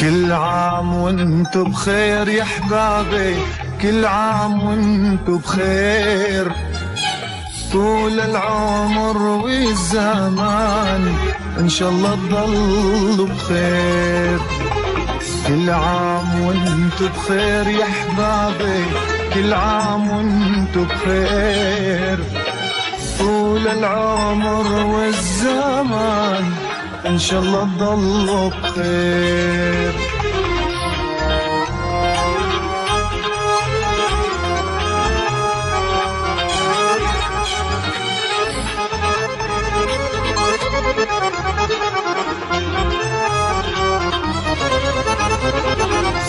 كل عام وانتو بخير يا احبابي، كل عام وانتو بخير، طول العمر والزمان ان شاء الله تضلوا بخير. كل عام وانتو بخير يا احبابي، كل عام وانتو بخير، طول العمر والزمان ان شاء الله تضلوا بخير.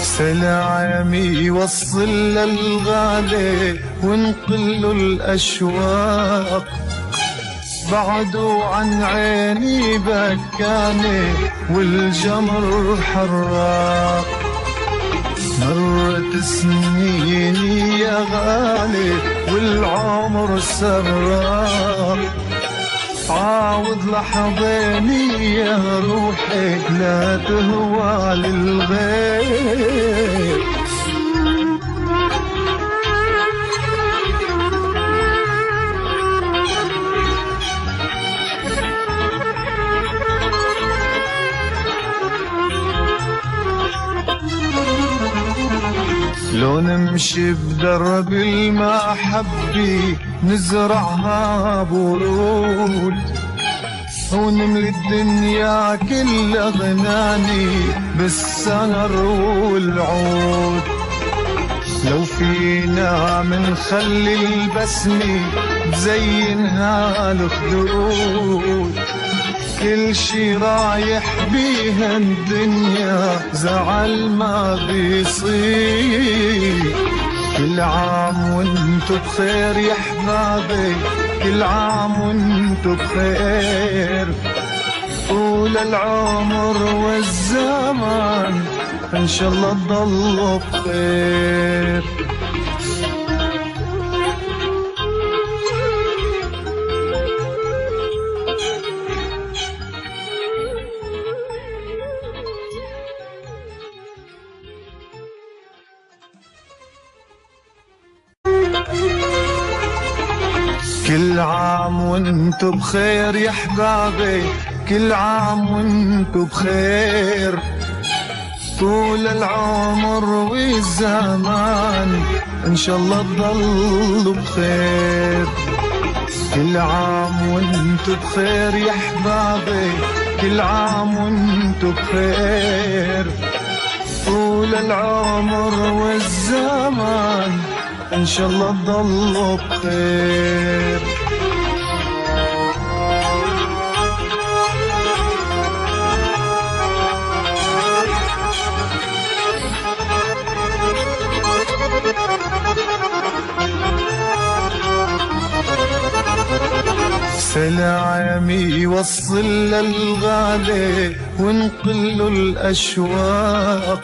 سلامي وصل للغالي ونقل الاشواق، بعدوا عن عيني بكاني والجمر حراق. مرت سنيني يا غالي والعمر سراق، عاوض لحظيني يا روحي لا تهوى للغير. لو نمشي بدرب المحبة نزرعها برود، ونملي الدنيا كلها غناني بالسهر والعود. لو فينا منخلي البسمة تزينها الخدود، كل شي رايح بيها الدنيا زعل ما بيصير. كل عام وانتو بخير يا احبابي، كل عام وانتو بخير، طول العمر والزمان ان شاء الله تضلوا بخير. كل عام وانتو بخير يا احبابي، كل عام وانتو بخير، طول العمر والزمان ان شاء الله تضلوا بخير. كل عام وانتو بخير يا احبابي، كل عام وانتو بخير، طول العمر والزمان ان شاء الله تضلوا بخير. سلامي وصل للغالي ونقل الاشواق،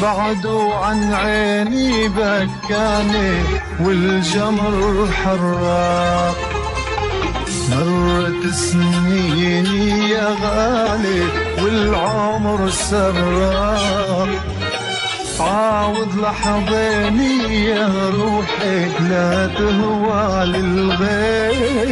بعدوا عن عيني بكاني والجمر حراق. مرت سنيني يا غالي والعمر سراق، عاوض لحظيني يا روحي لا تهوى للغير.